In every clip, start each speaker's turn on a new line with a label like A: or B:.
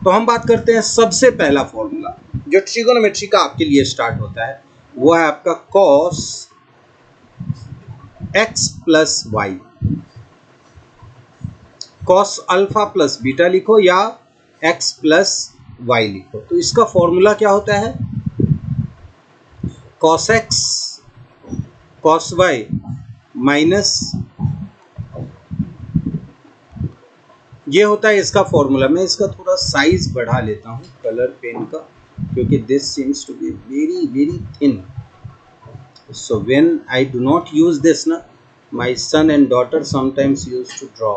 A: तो हम बात करते हैं सबसे पहला फॉर्मूला जो ट्रिगोनोमेट्री का आपके लिए स्टार्ट होता है, वो है आपका cos x plus y. cos alpha plus beta लिखो या x प्लस वाई लिखो। तो इसका फॉर्मूला क्या होता है? cos x cos y minus, ये होता है इसका फॉर्मूला। मैं इसका थोड़ा साइज बढ़ा लेता हूँ कलर पेन का, क्योंकि this seems to be very very thin. So when I do not use this ना, my son and daughter sometimes use to draw,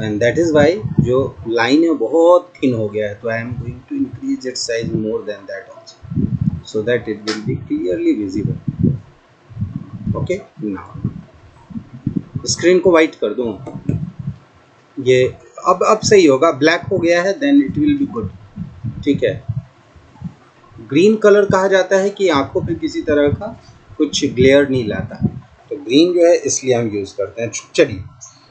A: and that is why जो लाइन है बहुत थिन हो गया है। तो I am going to increase its size more than that also, so that it will be clearly visible. Okay, now screen को white कर दूँ। ये अब सही होगा, ब्लैक हो गया है, then it will be good. ठीक है, ग्रीन कलर कहा जाता है कि आंखों पे किसी तरह का कुछ ग्लेयर नहीं लाता, तो ग्रीन जो है इसलिए हम यूज़ करते हैं। चलिए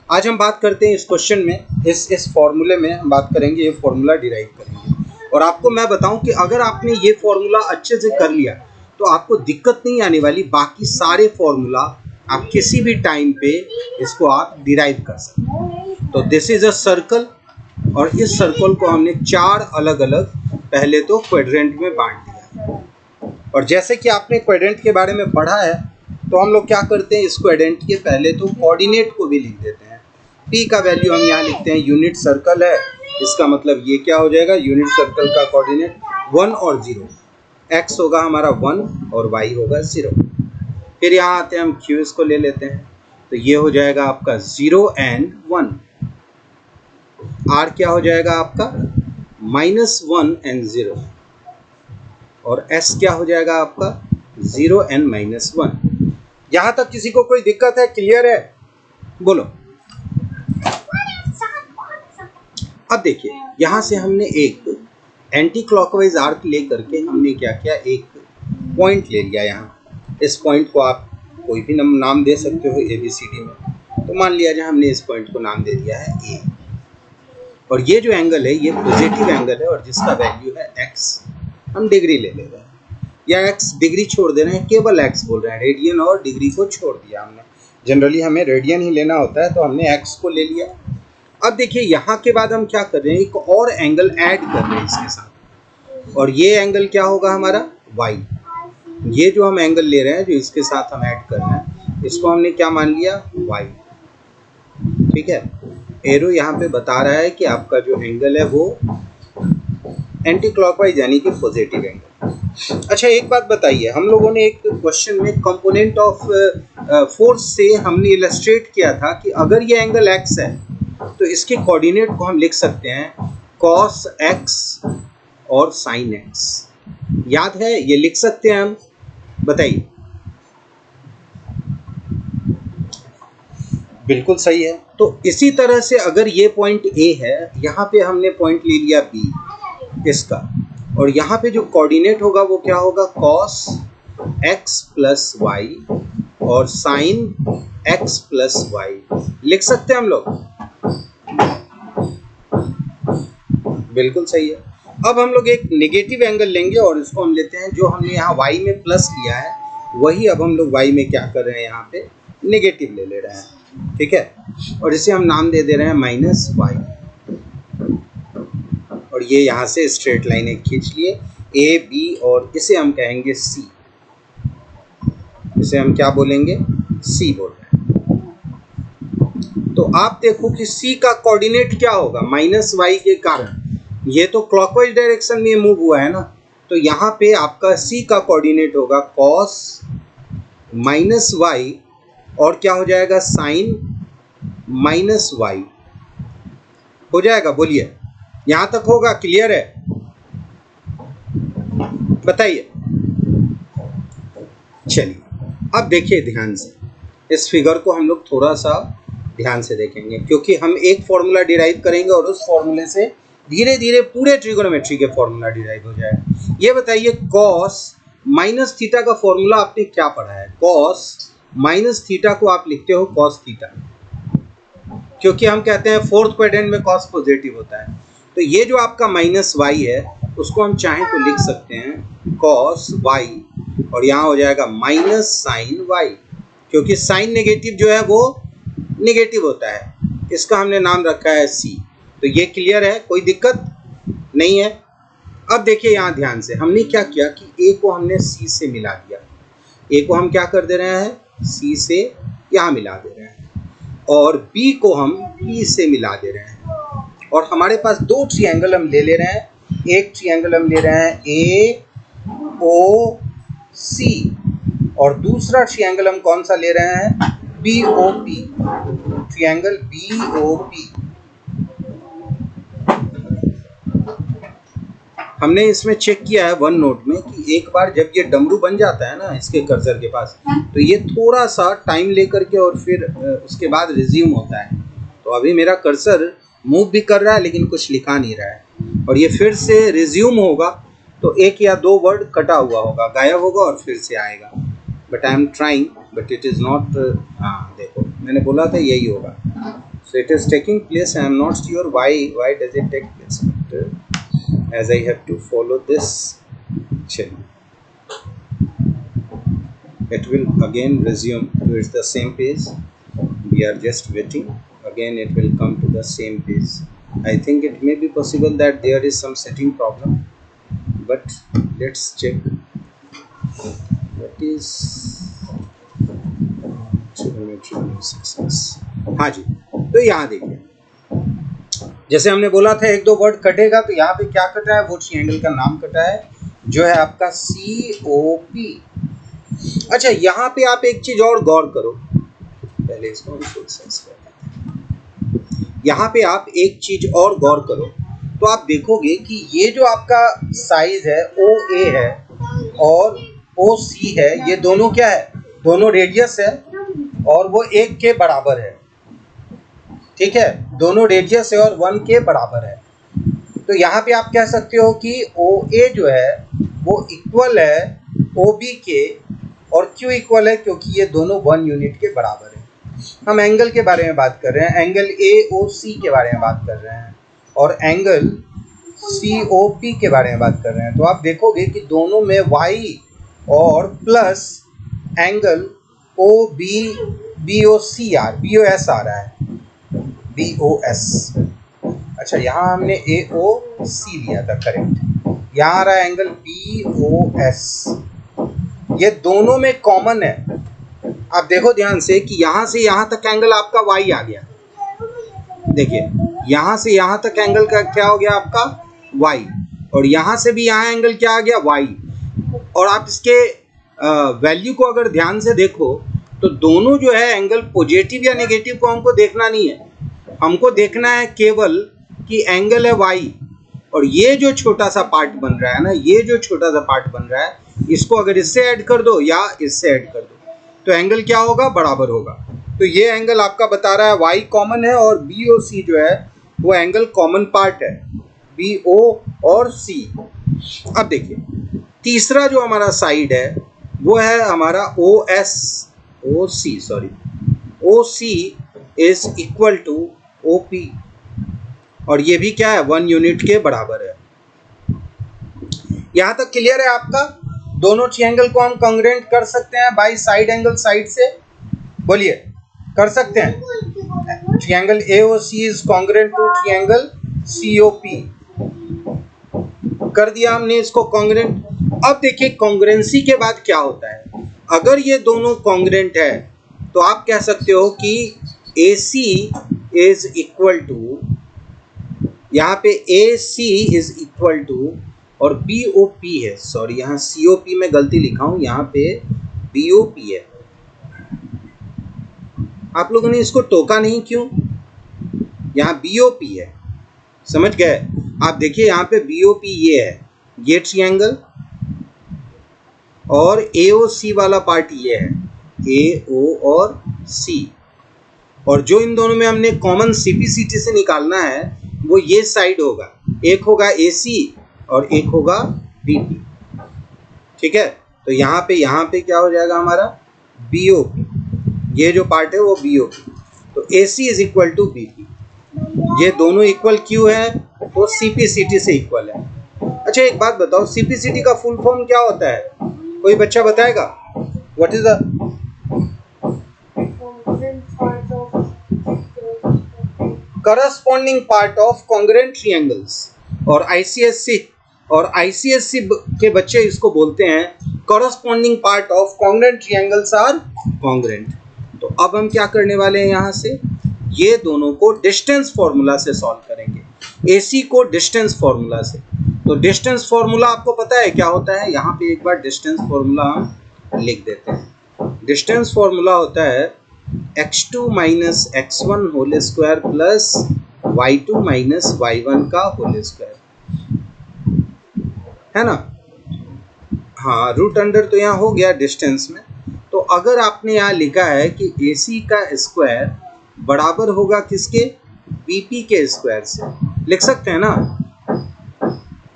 A: आज हम बात करते हैं इस क्वेश्चन में, इस फॉर्मूले में हम बात करेंगे, ये फॉर्मूला डिराइव करेंगे। और आपको मैं बताऊं कि अगर आपने ये फॉर्मूला अच्छे से कर लिया तो आपको दिक्कत नहीं आने वाली। बाकी सारे फॉर्मूला आप किसी भी टाइम पे इसको आप डिराइव कर सकते हैं। तो दिस इज अ सर्कल, और इस सर्कल को हमने 4 अलग अलग पहले तो क्वाड्रेंट में बांट दिया। और जैसे कि आपने क्वाड्रेंट के बारे में पढ़ा है, तो हम लोग क्या करते हैं, इस क्वाड्रेंट के पहले तो कोऑर्डिनेट को भी लिख देते हैं। p का वैल्यू हम यहाँ लिखते हैं, यूनिट सर्कल है, इसका मतलब ये क्या हो जाएगा, यूनिट सर्कल का कोऑर्डिनेट 1 और 0। x होगा हमारा 1 और y होगा 0। फिर यहाँ आते हैं हम q, इसको ले लेते हैं, तो ये हो जाएगा आपका 0 एंड 1। r क्या हो जाएगा आपका -1 एंड 0, और s क्या हो जाएगा आपका 0 एंड -1। यहां तक किसी को कोई दिक्कत है? क्लियर है? बोलो। अब देखिए, यहां से हमने एक एंटी क्लॉकवाइज आर्क लेकर के हमने क्या किया, एक पॉइंट ले लिया। यहाँ इस पॉइंट को आप कोई भी नाम दे सकते हो ABCD में। तो मान लिया जाए हमने इस पॉइंट को नाम दे दिया है A, और ये जो एंगल है ये पॉजिटिव एंगल है, और जिसका वैल्यू है x। हम डिग्री ले रहे हैं, या x डिग्री छोड़ दे रहे हैं, केवल x बोल रहे हैं, रेडियन और डिग्री को छोड़ दिया हमने। जनरली हमें रेडियन ही लेना होता है, तो हमने x को ले लिया। अब देखिए यहाँ के बाद हम क्या कर रहे हैं, एक और एंगल ऐड कर रहे हैं इसके साथ, और ये एंगल क्या होगा हमारा y। ये जो हम एंगल ले रहे हैं, जो इसके साथ हम ऐड कर रहे हैं, इसको हमने क्या मान लिया, y। ठीक है, एरो यहाँ पे बता रहा है कि आपका जो एंगल है वो एंटी क्लॉकवाइज यानी कि पॉजिटिव एंगल। अच्छा एक बात बताइए, हम लोगों ने एक क्वेश्चन में कंपोनेंट ऑफ फोर्स से हमने इलस्ट्रेट किया था कि अगर ये एंगल x है तो इसके कोऑर्डिनेट को हम लिख सकते हैं cos x और sin x। याद है? ये लिख सकते हैं हम, बताइए। बिल्कुल सही है। तो इसी तरह से अगर ये पॉइंट A है, यहाँ पे हमने पॉइंट ले लिया B इसका, और यहाँ पे जो कोऑर्डिनेट होगा वो क्या होगा, cos x प्लस वाई और sin x प्लस वाई। लिख सकते हैं हम लोग, बिल्कुल सही है। अब हम लोग एक नेगेटिव एंगल लेंगे और इसको हम लेते हैं, जो हमने यहाँ y में प्लस लिया है वही अब हम लोग y में क्या कर रहे हैं, यहाँ पे नेगेटिव ले रहे हैं। ठीक है, और इसे हम नाम दे दे रहे हैं -y, और ये यहाँ से स्ट्रेट लाइन एक खींच लिए A B, और इसे हम कहेंगे C। इसे हम क्या बोलेंगे, C बोल रहे हैं। तो आप देखो कि C का कोऑर्डिनेट क्या होगा, -y के कारण ये तो क्लॉकवाइज डायरेक्शन में मूव हुआ है ना, तो यहाँ पे आपका C का कोऑर्डिनेट होगा cos -y, और क्या हो जाएगा sin -y हो जाएगा। बोलिए, यहाँ तक होगा? क्लियर है? बताइए। चलिए अब देखिए ध्यान से, इस फिगर को हम लोग थोड़ा सा ध्यान से देखेंगे, क्योंकि हम एक फॉर्मूला डिराइव करेंगे और उस फॉर्मूले से धीरे धीरे पूरे ट्रिगोनोमेट्री के फॉर्मूला डिराइव हो जाएगा। ये बताइए, cos माइनस थीटा का फॉर्मूला आपने क्या पढ़ा है? cos माइनस थीटा को आप लिखते हो cos थीटा, क्योंकि हम कहते हैं फोर्थ क्वाड्रेंट में cos पॉजिटिव होता है। तो ये जो आपका माइनस वाई है उसको हम चाहें तो लिख सकते हैं कॉस वाई, और यहाँ हो जाएगा माइनस साइन वाई, क्योंकि साइन नेगेटिव जो है वो नेगेटिव होता है। इसका हमने नाम रखा है सी। तो ये क्लियर है, कोई दिक्कत नहीं है। अब देखिए यहाँ ध्यान से, हमने क्या किया कि ए को हमने सी से मिला दिया। ए को हम क्या कर दे रहे हैं, सी से यहाँ मिला दे रहे हैं, और बी को हम बी से मिला दे रहे हैं। और हमारे पास दो ट्रायंगल हम ले रहे हैं। एक ट्रायंगल हम ले रहे हैं ए ओ सी, और दूसरा ट्रायंगल हम कौन सा ले रहे हैं, B O P, triangle B O P. हमने इसमें चेक किया है वन नोट में कि एक बार जब ये डमरू बन जाता है ना इसके कर्सर के पास, तो ये थोड़ा सा टाइम लेकर के और फिर उसके बाद रिज्यूम होता है। तो अभी मेरा कर्सर मूव भी कर रहा है लेकिन कुछ लिखा नहीं रहा है, और ये फिर से रिज्यूम होगा तो एक या दो वर्ड कटा हुआ होगा, गायब होगा और फिर से आएगा। But I am trying, but it is not. हाँ देखो, मैंने बोला था यही होगा। So it is taking place, I am not sure why does it take place, as I have to follow this chain. It will again resume to the same page. We are just waiting. Again it will come to the same page. I think it may be possible that there is some setting problem, but let's check. What is trigonometry success? हाँ जी, तो यहाँ देखिए, जैसे हमने बोला था एक दो वर्ड कटेगा, तो यहाँ पे क्या कटा है, वो ट्रायंगल का नाम कटा है जो है आपका COP। अच्छा, यहाँ पे आप एक चीज और गौर करो, पहले इसको हम फुल साइज करते हैं। यहाँ पे आप एक चीज और गौर करो तो आप देखोगे कि ये जो आपका साइज है OA है और OC है, ये दोनों क्या है, दोनों रेडियस है और वो 1 के बराबर है। ठीक है, दोनों रेडियस है और 1 के बराबर है। तो यहाँ पे आप कह सकते हो कि OA जो है वो इक्वल है OB के, और क्यों इक्वल है, क्योंकि ये दोनों 1 यूनिट के बराबर है। हम एंगल के बारे में बात कर रहे हैं, एंगल AOC के बारे में बात कर रहे हैं, और एंगल COP के बारे में बात कर रहे हैं। तो आप देखोगे कि दोनों में Y और प्लस एंगल BOS आ रहा है, BOS। अच्छा, यहाँ हमने AOC लिया था, करेक्ट। यहाँ आ रहा है एंगल BOS। ये दोनों में कॉमन है। आप देखो ध्यान से कि यहाँ से यहाँ तक एंगल आपका Y आ गया। देखिए, यहाँ से यहाँ तक एंगल का क्या हो गया आपका Y, और यहाँ से भी यहाँ एंगल क्या आ गया Y। और आप इसके वैल्यू को अगर ध्यान से देखो तो दोनों जो है एंगल पॉजिटिव या नेगेटिव को हमको देखना नहीं है, हमको देखना है केवल कि एंगल है Y, और ये जो छोटा सा पार्ट बन रहा है ना, ये जो छोटा सा पार्ट बन रहा है, इसको अगर इससे ऐड कर दो या इससे ऐड कर दो तो एंगल क्या होगा, बराबर होगा। तो ये एंगल आपका बता रहा है Y कॉमन है और BOC जो है वो एंगल कॉमन पार्ट है, BO और C। अब देखिए, तीसरा जो हमारा साइड है वो है हमारा OC is equal to OP, और ये भी क्या है, 1 यूनिट के बराबर है। यहां तक क्लियर है आपका? दोनों ट्रायंगल को हम कॉन्ग्रुएंट कर सकते हैं बाय साइड एंगल साइड से, बोलिए, कर सकते हैं? Triangle AOC is congruent to triangle COP। कर दिया हमने इसको कॉन्ग्रुएंट। अब देखिए कॉन्ग्रुएंसी के बाद क्या होता है, अगर ये दोनों कॉन्ग्रुएंट है तो आप कह सकते हो कि AC इज इक्वल टू, यहाँ पे AC इज इक्वल टू, और BOP है, सॉरी यहाँ COP में गलती लिखा हूं, यहाँ पे BOP है। आप लोगों ने इसको टोका नहीं क्यों, यहाँ BOP है, समझ गए? आप देखिए यहाँ पे BOP ये है, ये ट्रायंगल, और AOC वाला पार्ट ये है, AO और C, और जो इन दोनों में हमने कॉमन CPCT से निकालना है वो ये साइड होगा, एक होगा AC और एक होगा BP। ठीक है, तो यहाँ पे क्या हो जाएगा हमारा, BOP, ये जो पार्ट है वो BOP। तो AC is equal to BP। ये दोनों इक्वल क्यों है, तो CPCT से इक्वल है। अच्छा एक बात बताओ, CPCT का फुल फॉर्म क्या होता है? कोई बच्चा बताएगा? What is the corresponding part of congruent triangles? और आईसीएससी के बच्चे इसको बोलते हैं corresponding part of congruent triangles are congruent. तो अब हम क्या करने वाले हैं, यहाँ से ये दोनों को डिस्टेंस फॉर्मूला से सॉल्व करेंगे। AC को डिस्टेंस फॉर्मूला से। तो डिस्टेंस फॉर्मूला आपको पता है क्या होता है? यहाँ पे एक बार डिस्टेंस फॉर्मूला हम लिख देते हैं। डिस्टेंस फॉर्मूला होता है x2 minus x1 whole square plus y2 minus y1 का होल स्क्वायर, है ना? हाँ, रूट अंडर तो यहाँ हो गया डिस्टेंस में। तो अगर आपने यहाँ लिखा है कि AC का स्क्वायर बराबर होगा किसके? BP के स्क्वायर से, लिख सकते हैं ना?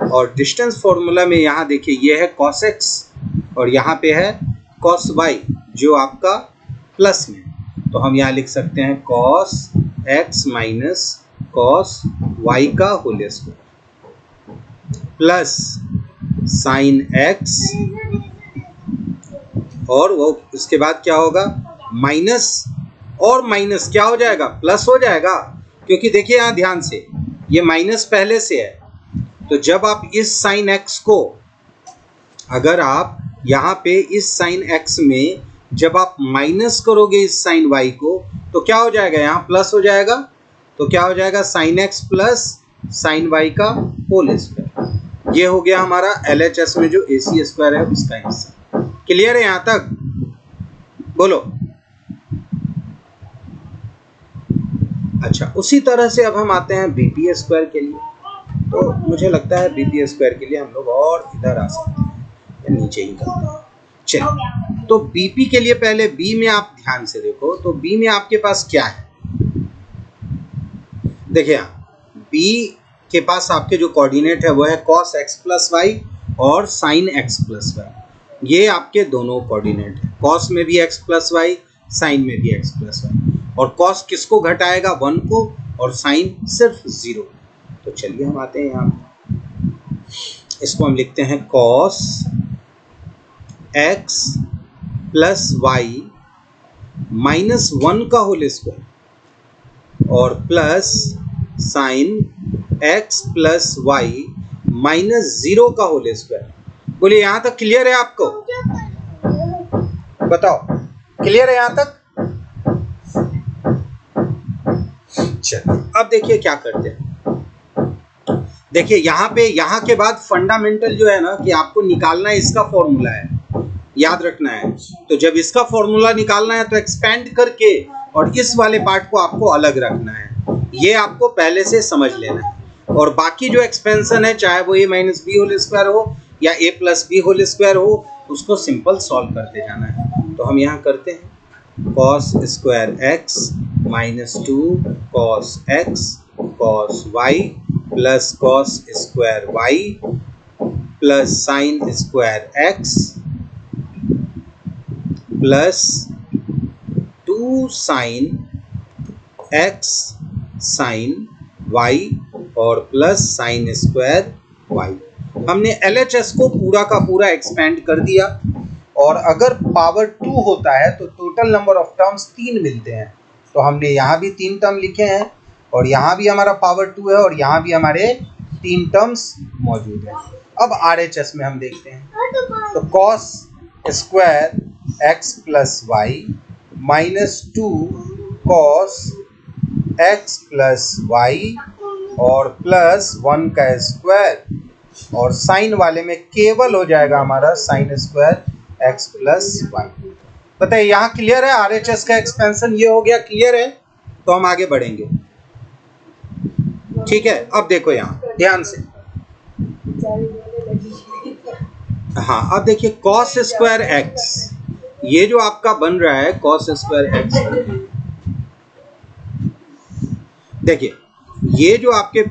A: और डिस्टेंस फॉर्मूला में यहाँ देखिए ये है cos x और यहाँ पे है cos y जो आपका प्लस में, तो हम यहाँ लिख सकते हैं cos x minus cos y का whole square plus sin x, और वो उसके बाद क्या होगा? माइनस, और माइनस क्या हो जाएगा? प्लस हो जाएगा, क्योंकि देखिए यहाँ ध्यान से ये माइनस पहले से है। तो जब आप इस साइन x को, अगर आप यहाँ पे इस साइन x में जब आप माइनस करोगे इस साइन y को, तो क्या हो जाएगा? यहाँ प्लस हो जाएगा। तो क्या हो जाएगा? Sine x plus sine y का होल स्क्वायर। ये हो गया हमारा LHS में जो AC स्क्वायर है उसका हिस्सा। क्लियर है यहाँ तक? बोलो। अच्छा, उसी तरह से अब हम आते हैं BP स्क्वायर के लिए। तो मुझे लगता है BP स्क्वायर के लिए हम लोग और इधर आ सकते हैं, नीचे ही करते हैं। चलिए, तो BP के लिए पहले B में आप ध्यान से देखो, तो B में आपके पास क्या है? देखिए यहाँ B के पास आपके जो कोऑर्डिनेट है वो है cos x प्लस वाई और sin x प्लस वाई। ये आपके दोनों कोऑर्डिनेट है, cos में भी x प्लस वाई, sin में भी x प्लस वाई। और cos किसको घटाएगा? 1 को, और sin सिर्फ 0। तो चलिए हम आते हैं यहाँ, इसको हम लिखते हैं cos x plus y minus 1 का होल स्क्वायर और plus sin x plus y minus 0 का होल स्क्वायर। बोलिए यहाँ तक क्लियर है आपको? बताओ, क्लियर है यहाँ तक? चलिए अब देखिए क्या करते हैं। देखिए यहाँ के बाद फंडामेंटल जो है ना कि आपको निकालना है, इसका फॉर्मूला है, याद रखना है। तो जब इसका फॉर्मूला निकालना है तो एक्सपेंड करके और इस वाले पार्ट को आपको अलग रखना है, ये आपको पहले से समझ लेना है। और बाकी जो एक्सपेंशन है, चाहे वो a minus b whole square हो या a plus b whole square हो, उसको सिंपल सॉल्व करते जाना है। तो हम यहाँ करते हैं cos square x minus 2 cos x cos y plus cos square y plus sine square x plus 2 sine x sine y और प्लस साइन स्क्वायर y। हमने LHS को पूरा का पूरा एक्सपेंड कर दिया। और अगर पावर 2 होता है तो टोटल नंबर ऑफ टर्म्स 3 मिलते हैं। तो हमने यहाँ भी 3 टर्म लिखे हैं और यहाँ भी हमारा पावर 2 है और यहाँ भी हमारे 3 टर्म्स मौजूद है। अब RHS में हम देखते हैं, तो cos square x plus y minus 2 cos x plus y और प्लस 1 का स्क्वायर, और साइन वाले में केवल हो जाएगा हमारा sine square x plus y. बताइए यहाँ क्लियर है? RHS का एक्सपेंशन ये हो गया, क्लियर है? तो हम आगे बढ़ेंगे। ठीक है, अब देखो यहाँ ध्यान से। हाँ, अब देखिए cos स्क्वायर x, ये जो आपका बन रहा है cos स्क्वायर x, देखिए ये जो आपके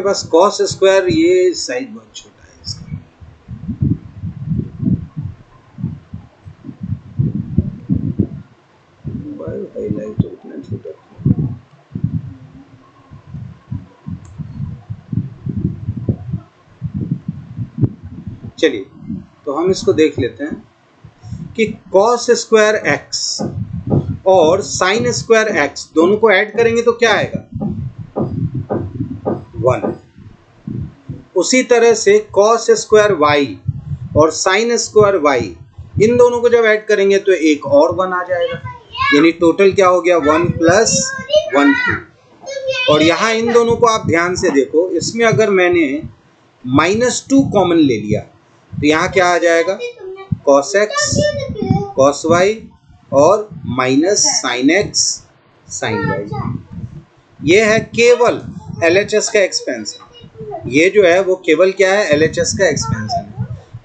A: पास cos स्क्वायर, ये साइज बहुत छोटा है इसका। सिलाई तो उतना छोटा था। चलिए तो हम इसको देख लेते हैं कि cos स्क्वायर एक्स और साइन स्क्वायर एक्स दोनों को ऐड करेंगे तो क्या आएगा 1। उसी तरह से cos स्क्वायर वाई और साइन स्क्वायर वाई इन दोनों को जब ऐड करेंगे तो एक और 1 आ जाएगा, यानी टोटल क्या हो गया 1 प्लस 1 2। और यहाँ इन दोनों को आप ध्यान से देखो, इसमें अगर मैंने -2 कॉमन ले लिया तो यहाँ क्या आ जाएगा cos x cos y और minus sin x sin y। ये है केवल LHS का एक्सपेंशन, ये जो है वो केवल क्या है LHS का एक्सपेंशन है।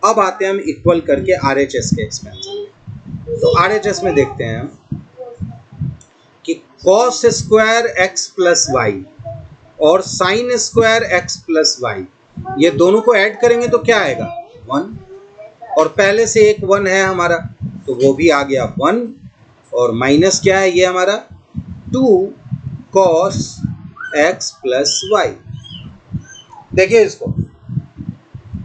A: अब आते हैं हम इक्वल करके RHS के एक्सपेंशन में। तो RHS में देखते हैं हम कि cos square x plus y और sin square x plus y ये दोनों को ऐड करेंगे तो क्या आएगा 1, और पहले से एक 1 है हमारा तो वो भी आ गया 1, और माइनस क्या है ये हमारा 2 cos x प्लस वाई। देखिए इसको,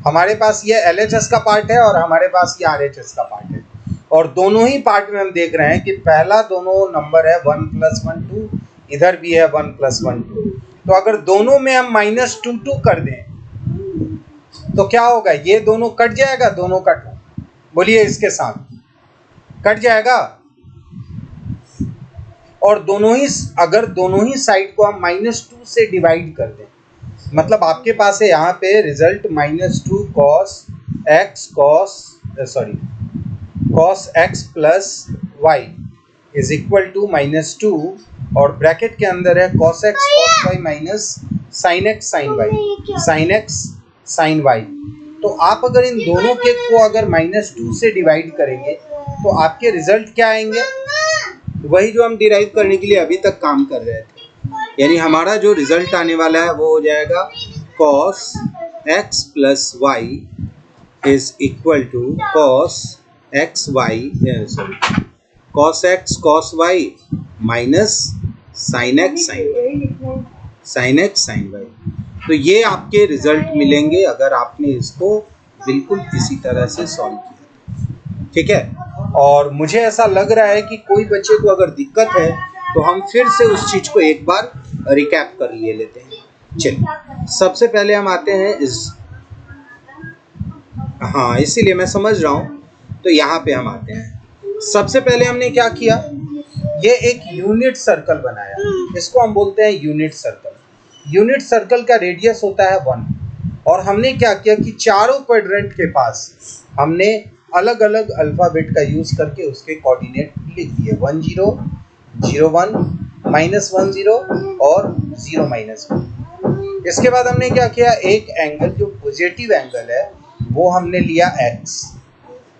A: हमारे पास ये LHS का पार्ट है और हमारे पास ये RHS का पार्ट है, और दोनों ही पार्ट में हम देख रहे हैं कि पहला दोनों नंबर है 1 प्लस 1 2, इधर भी है 1 प्लस 1 2। तो अगर दोनों में हम -2 2 कर दें तो क्या होगा, ये दोनों कट जाएगा, दोनों कट, बोलिए इसके साथ कट जाएगा। और दोनों ही, अगर दोनों ही साइड को हम -2 से डिवाइड कर दें, मतलब आपके पास है यहाँ पे result -2 cos x plus y is equal to -2, और ब्रैकेट के अंदर है cos x cos y minus sin x sin y। तो आप अगर इन दोनों के को अगर -2 से डिवाइड करेंगे तो आपके रिजल्ट क्या आएंगे, वही जो हम डिराइव करने के लिए अभी तक काम कर रहे थे, यानी हमारा जो रिजल्ट आने वाला है वो हो जाएगा cos x plus y is equal to cos x cos y minus sin x sin y। तो ये आपके रिजल्ट मिलेंगे अगर आपने इसको बिल्कुल इसी तरह से सॉल्व किया, ठीक है। और मुझे ऐसा लग रहा है कि कोई बच्चे को अगर दिक्कत है तो हम फिर से उस चीज को एक बार रिकैप कर लिए लेते हैं। चलिए सबसे पहले हम आते हैं हाँ इसीलिए मैं समझ रहा हूँ, तो यहाँ पे हम आते हैं। सबसे पहले हमने क्या किया, ये एक यूनिट सर्कल बनाया, इसको हम बोलते हैं यूनिट सर्कल। यूनिट सर्कल का रेडियस होता है 1, और हमने क्या किया कि चारों क्वाड्रेंट के पास हमने अलग अलग अल्फाबेट का यूज करके उसके कोऑर्डिनेट लिख दिए, 1 0 0 1 -1 0 और 0 -1। इसके बाद हमने क्या किया, एक एंगल जो पॉजिटिव एंगल है वो हमने लिया x।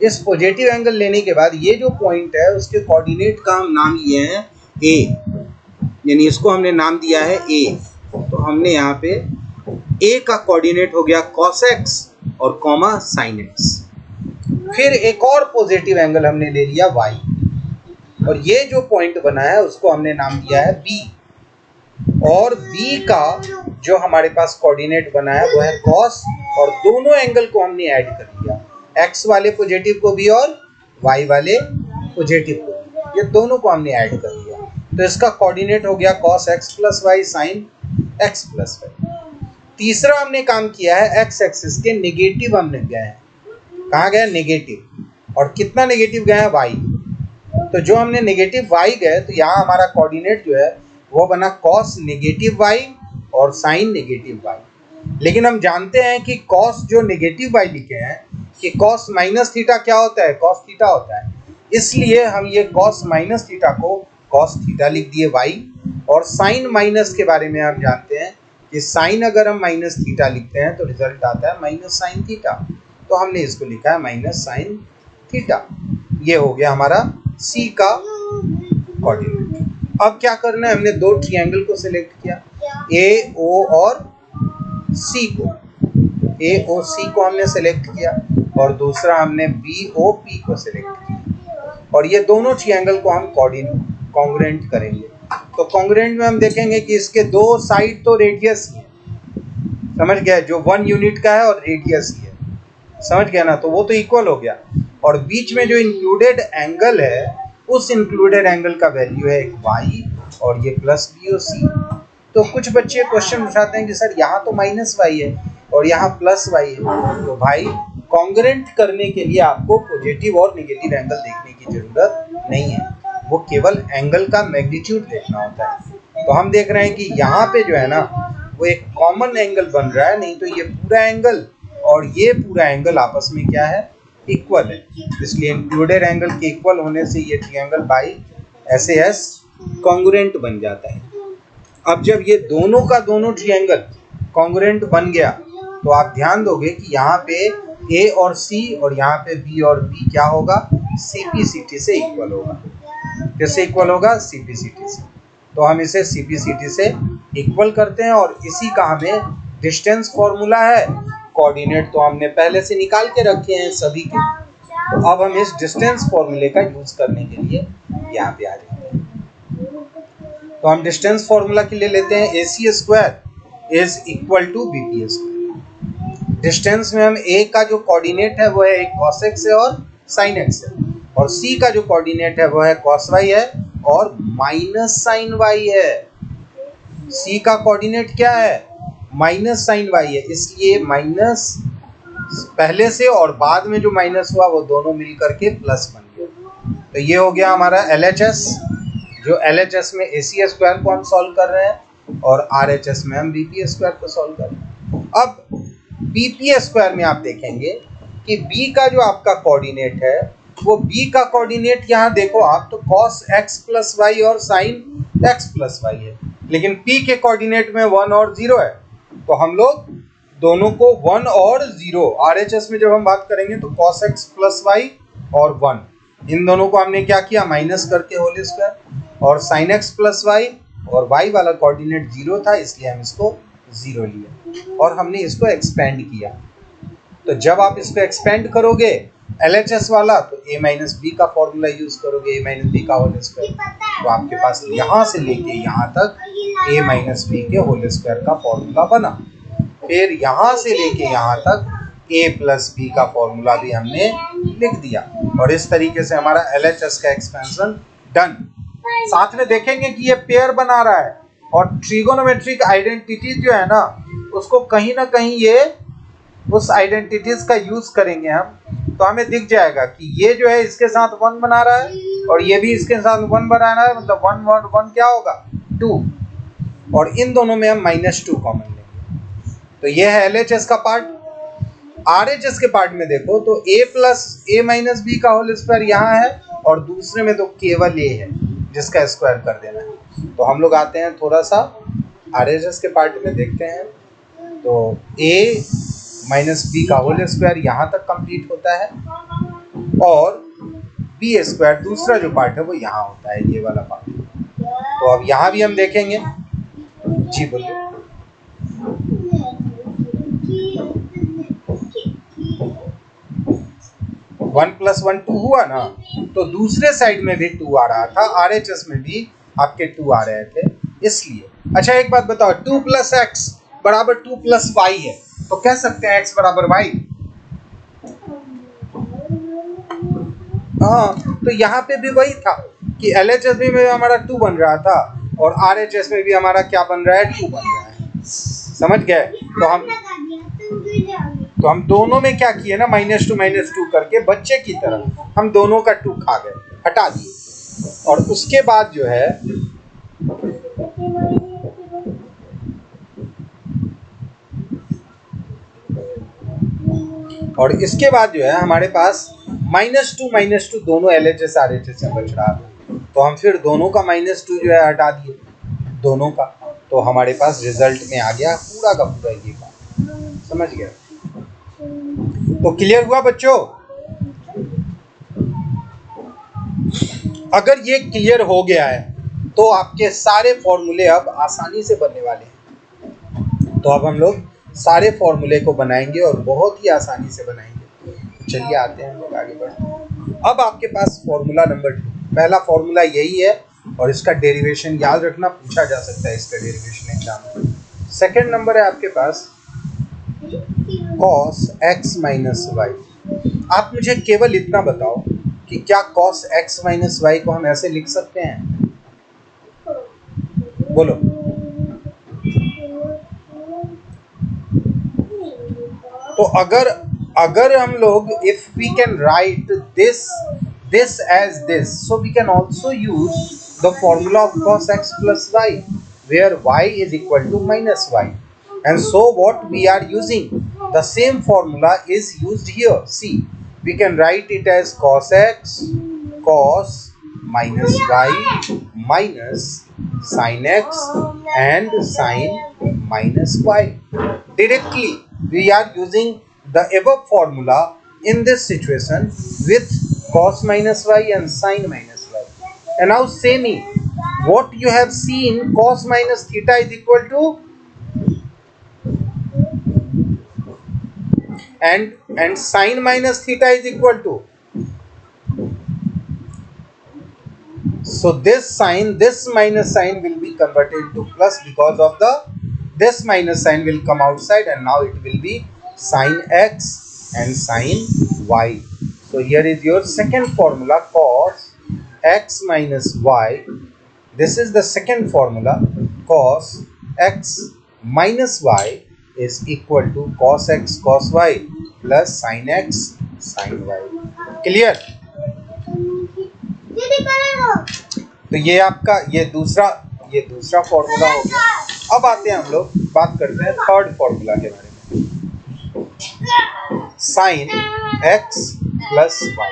A: इस पॉजिटिव एंगल लेने के बाद ये जो पॉइंट है उसके कोऑर्डिनेट का हम नाम लिए हैं a, यानी इसको हमने नाम दिया है a। तो हमने यहाँ पे a का कोऑर्डिनेट हो गया cos x और कॉमा sin x। फिर एक और पॉजिटिव एंगल हमने ले लिया y, और ये जो पॉइंट बना है उसको हमने नाम दिया है b, और b का जो हमारे पास कोऑर्डिनेट बना है वो है cos, और दोनों एंगल को हमने ऐड कर दिया, x वाले पॉजिटिव को भी और y वाले पॉजिटिव को भी, ये दोनों को हमने ऐड कर दिया। तो इसका कोऑर्डिनेट हो गया cos x plus y sin x plus y. तीसरा हमने काम किया है x एक्सिस के नेगेटिव हमने गए हैं, कहाँ गए नेगेटिव, और कितना नेगेटिव गए हैं y। तो जो हमने नेगेटिव y गए तो यहाँ हमारा कोऑर्डिनेट जो है वो बना cos नेगेटिव y और sin नेगेटिव y। लेकिन हम जानते हैं कि cos जो नेगेटिव y लिखे हैं कि cos माइनस थीटा क्या होता है, cos थीटा होता है, इसलिए हम ये cos माइनस थीटा को cos थीटा लिख दिए y। और sin माइनस के बारे में हम जानते हैं कि sin अगर हम माइनस थीटा लिखते हैं तो रिजल्ट आता है माइनस साइन थीटा, तो हमने इसको लिखा है माइनस साइन थीटा। ये हो गया हमारा C का कोऑर्डिनेट। अब क्या करना है, हमने दो ट्रायंगल को सिलेक्ट किया, AO और C को, AOC को हमने सेलेक्ट किया, और दूसरा हमने BOP को सिलेक्ट किया, और ये दोनों ट्रायंगल को हम कॉन्ग्रुएंट करेंगे। तो कॉन्ग्रुएंट में हम देखेंगे कि इसके दो साइड तो रेडियस ही है, समझ गया, जो 1 यूनिट का है और रेडियस ही है, समझ गया ना, तो वो तो इक्वल हो गया। और बीच में जो इंक्लूडेड एंगल है, उस इंक्लूडेड एंगल का वैल्यू है एक y और ये प्लस बी और सी। तो कुछ बच्चे क्वेश्चन उठाते हैं कि सर यहाँ तो माइनस y है और यहाँ प्लस y है। तो भाई कॉन्ग्रुएंट करने के लिए आपको पॉजिटिव और नेगेटिव एंगल देखने की जरूरत नहीं है, वो केवल एंगल का मैग्नीट्यूड देखना होता है। तो हम देख रहे हैं कि यहाँ पे जो है ना वो एक कॉमन एंगल बन रहा है, नहीं तो ये पूरा एंगल और ये पूरा एंगल आपस में क्या है, इक्वल है। इसलिए इंक्लूडेड एंगल के इक्वल होने से ये ट्रायंगल बाई SAS कॉन्ग्रुएंट बन जाता है। अब जब ये दोनों का दोनों ट्रायंगल कॉन्ग्रुएंट बन गया तो आप ध्यान दोगे कि यहाँ पे A और C और यहाँ पे B और B क्या होगा, CPCT से इक्वल होगा। किससे इक्वल होगा, CPCT से। तो हम इसे CPCT से इक्वल करते हैं और इसी का हमें डिस्टेंस फॉर्मूला है। कोऑर्डिनेट तो हमने पहले से निकाल के रखे हैं सभी के, तो अब हम इस डिस्टेंस फॉर्मूले का यूज करने के लिए यहाँ पे आ जाते हैं। तो हम डिस्टेंस फॉर्मूला के लिए लेते हैं AC square is equal to BP square. Distance में हम A का जो कोऑर्डिनेट है वो है एक cos x है और sin x है, और C का जो कोऑर्डिनेट है वो है cos y है और माइनस sin y है। C का कोऑर्डिनेट क्या है, माइनस sin y है, इसलिए माइनस पहले से और बाद में जो माइनस हुआ वो दोनों मिल करके प्लस बन गया। तो ये हो गया हमारा LHS, जो LHS में AC स्क्वायर को हम सॉल्व कर रहे हैं और RHS में हम BP स्क्वायर को सॉल्व कर रहे हैं। अब BP स्क्वायर में आप देखेंगे कि B का जो आपका कोऑर्डिनेट है वो B का कोऑर्डिनेट यहाँ देखो आप, तो cos x प्लस y और sin x प्लस y है, लेकिन P के कोऑर्डिनेट में 1 और 0 है। तो हम लोग दोनों को 1 और 0, RHS में जब हम बात करेंगे तो cos x प्लस y और 1, इन दोनों को हमने क्या किया, माइनस करके होल स्क्वायर, और sin x प्लस y और y वाला कोऑर्डिनेट 0 था इसलिए हम इसको 0 लिया और हमने इसको एक्सपेंड किया। तो जब आप इसको एक्सपेंड करोगे LHS वाला तो a माइनस बी का फॉर्मूला यूज करोगे, a माइनस बी का होल स्क्वायर, तो आपके पास यहाँ से लेके यहाँ तक a माइनस बी के होल स्क्वायर का फॉर्मूला बना। फिर यहाँ से लेके यहाँ तक a प्लस बी का फॉर्मूला भी हमने लिख दिया और इस तरीके से हमारा LHS का एक्सपेंशन डन। साथ में देखेंगे कि ये पेयर बना रहा है और ट्रिगोनोमेट्रिक आइडेंटिटीज जो है ना उसको कहीं ना कहीं ये उस आइडेंटिटीज का यूज करेंगे हम, तो हमें दिख जाएगा कि ये जो है इसके साथ 1 बना रहा है और ये भी इसके साथ 1 बना रहा है, मतलब 1 और 1 क्या होगा 2, और इन दोनों में हम -2 कॉमन लेंगे। तो ये है LHS का पार्ट। RHS के पार्ट में देखो तो a plus a minus b का होल स्क्वायर यहाँ है और दूसरे में तो केवल a है जिसका स्क्वायर कर देना है। तो हम लोग आते हैं थोड़ा सा RHS के पार्ट में देखते हैं, तो a माइनस बी का होल स्क्वायर यहाँ तक कंप्लीट होता है और बी स्क्वायर दूसरा जो पार्ट है वो यहाँ होता है, ये वाला पार्ट। तो अब यहाँ भी हम देखेंगे, जी बोलिए। वन प्लस 1 2 हुआ ना, तो दूसरे साइड में भी 2 आ रहा था, RHS में भी आपके 2 आ रहे थे इसलिए। अच्छा एक बात बताओ, 2 प्लस एक्स बराबर 2 प्लस वाई है, तो कह सकते हैं x बराबर y। हाँ, तो यहाँ पे भी वही था कि LHS में हमारा 2 बन रहा था और RHS में भी हमारा क्या बन रहा है, 2 बन रहा है, समझ गए। तो हम दोनों में क्या किए ना, -2 करके बच्चे की तरह हम दोनों का 2 खा गए, हटा दिए। और उसके बाद जो है और इसके बाद जो है हमारे पास -2 दोनों LHS RHS से बच रहा है, तो हम फिर दोनों का -2 जो है हटा दिए दोनों का, तो हमारे पास रिजल्ट में आ गया पूरा का पूरा ये काम, समझ गया। तो क्लियर हुआ बच्चों? अगर ये क्लियर हो गया है तो आपके सारे फॉर्मूले अब आसानी से बनने वाले हैं। तो अब हम लोग सारे फॉर्मूले को बनाएंगे और बहुत ही आसानी से बनाएंगे। तो चलिए आते हैं हम लोग आगे बढ़ते हैं। अब आपके पास फॉर्मूला नंबर 2, पहला फॉर्मूला यही है और इसका डेरिवेशन याद रखना, पूछा जा सकता है इसका डेरिवेशन एग्जाम में। सेकेंड नंबर है आपके पास cos x माइनस वाई। आप मुझे केवल इतना बताओ कि क्या cos x माइनस वाई को हम ऐसे लिख सकते हैं? बोलो। तो अगर हम लोग if we can write this as this, so we can also use the formula of cos x plus y, where y is equal to minus y. And so what we are using, the same formula is used here. See, we can write it as cos x cos minus y minus sin x and sin minus y. Directly we are using the above formula in this situation with cos minus y and sin minus y. And now say me, what you have seen, cos minus theta is equal to and sin minus theta is equal to, so this minus sign will be converted to plus because of this minus sign will come outside, and now it will be sin x and sin y. So here is your second formula, cos x minus y. This is the second formula, cos x minus y is equal to cos x cos y plus sin x sin y. Clear? तो ये आपका ये दूसरा formula हो गया। अब आते हैं हम लोग बात करते हैं थर्ड फॉर्मूला के बारे में, साइन x प्लस वाई।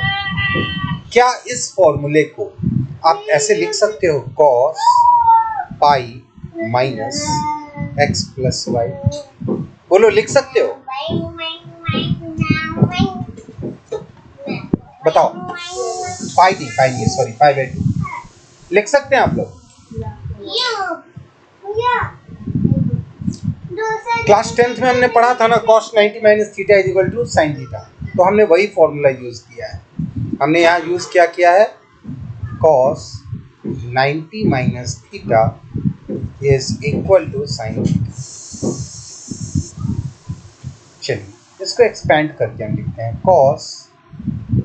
A: क्या इस फॉर्मूले को आप ऐसे लिख सकते हो, cos pi minus x plus y? बोलो, लिख सकते हो? बताओ। पाई नहीं, सॉरी, पाई बाई 2 लिख सकते हैं आप लोग? क्लास 10th में हमने पढ़ा था ना, cos 90 minus theta is equal to sine theta, तो हमने वही फॉर्मूला यूज किया है। हमने यहाँ यूज क्या किया है, cos 90 minus theta is equal to sine theta. चलिए इसको एक्सपेंड करके हम लिखते हैं, cos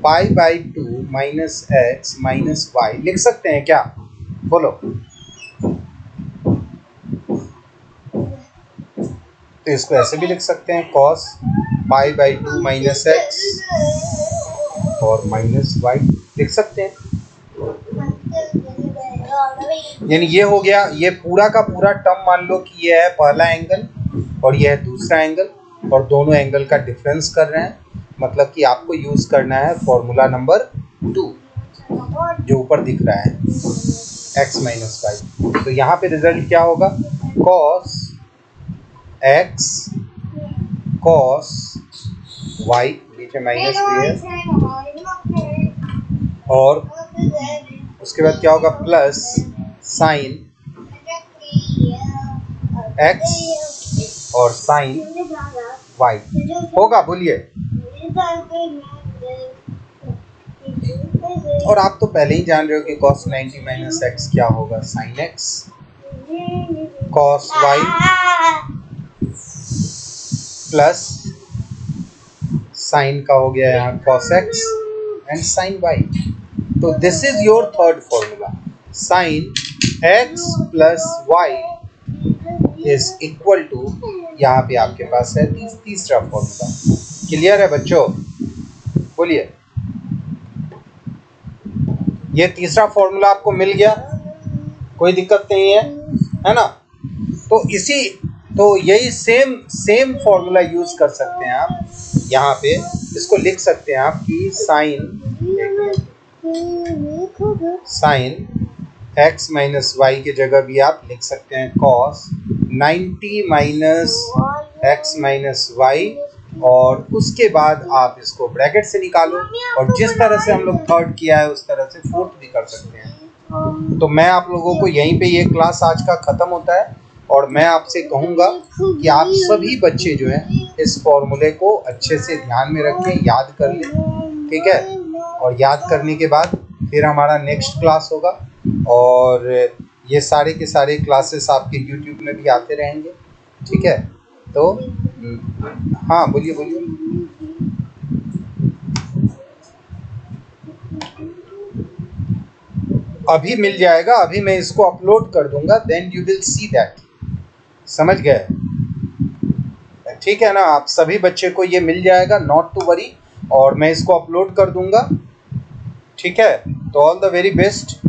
A: pi by 2 minus x minus y. लिख सकते हैं क्या? बोलो। तो इसको ऐसे भी लिख सकते हैं, cos pi by 2 minus x और माइनस वाई लिख सकते हैं। यानी ये हो गया, ये पूरा का पूरा टर्म मान लो कि ये है पहला एंगल और ये है दूसरा एंगल, और दोनों एंगल का डिफरेंस कर रहे हैं। मतलब कि आपको यूज करना है फॉर्मूला नंबर 2 जो ऊपर दिख रहा है, x माइनस वाई। तो यहाँ पे रिजल्ट क्या होगा, cos x cos y, नीचे माइनस भी है, और उसके बाद क्या होगा, प्लस साइन x और साइन y होगा। बोलिए। और आप तो पहले ही जान रहे हो कि cos 90 माइनस एक्स क्या होगा, sin x cos y plus sin का हो गया यहाँ cos x and sin y। तो this is your third formula, sin x plus y is equal to, यहाँ पे आपके पास है तीसरा फॉर्मूला। क्लियर है बच्चों? बोलिए। ये तीसरा फॉर्मूला आपको मिल गया, कोई दिक्कत नहीं है ना? तो यही सेम फॉर्मूला यूज कर सकते हैं आप। यहाँ पे इसको लिख सकते हैं आप कि साइन x माइनस वाई की जगह भी आप लिख सकते हैं cos 90 minus x minus y, और उसके बाद आप इसको ब्रैकेट से निकालो, और जिस तरह से हम लोग थर्ड किया है उस तरह से फोर्थ भी कर सकते हैं। तो मैं आप लोगों को यहीं पे ये क्लास आज का ख़त्म होता है, और मैं आपसे कहूँगा कि आप सभी बच्चे जो हैं इस फॉर्मूले को अच्छे से ध्यान में रखें, याद कर लें, ठीक है? और याद करने के बाद फिर हमारा नेक्स्ट क्लास होगा, और ये सारे के सारे क्लासेस आपके यूट्यूब में भी आते रहेंगे, ठीक है। तो हाँ बोलिए बोलिए। अभी मिल जाएगा, अभी मैं इसको अपलोड कर दूंगा, then you will see that. समझ गए? ठीक है ना, आप सभी बच्चे को ये मिल जाएगा, नॉट टू वरी। और मैं इसको अपलोड कर दूंगा, ठीक है। तो ऑल द वेरी बेस्ट।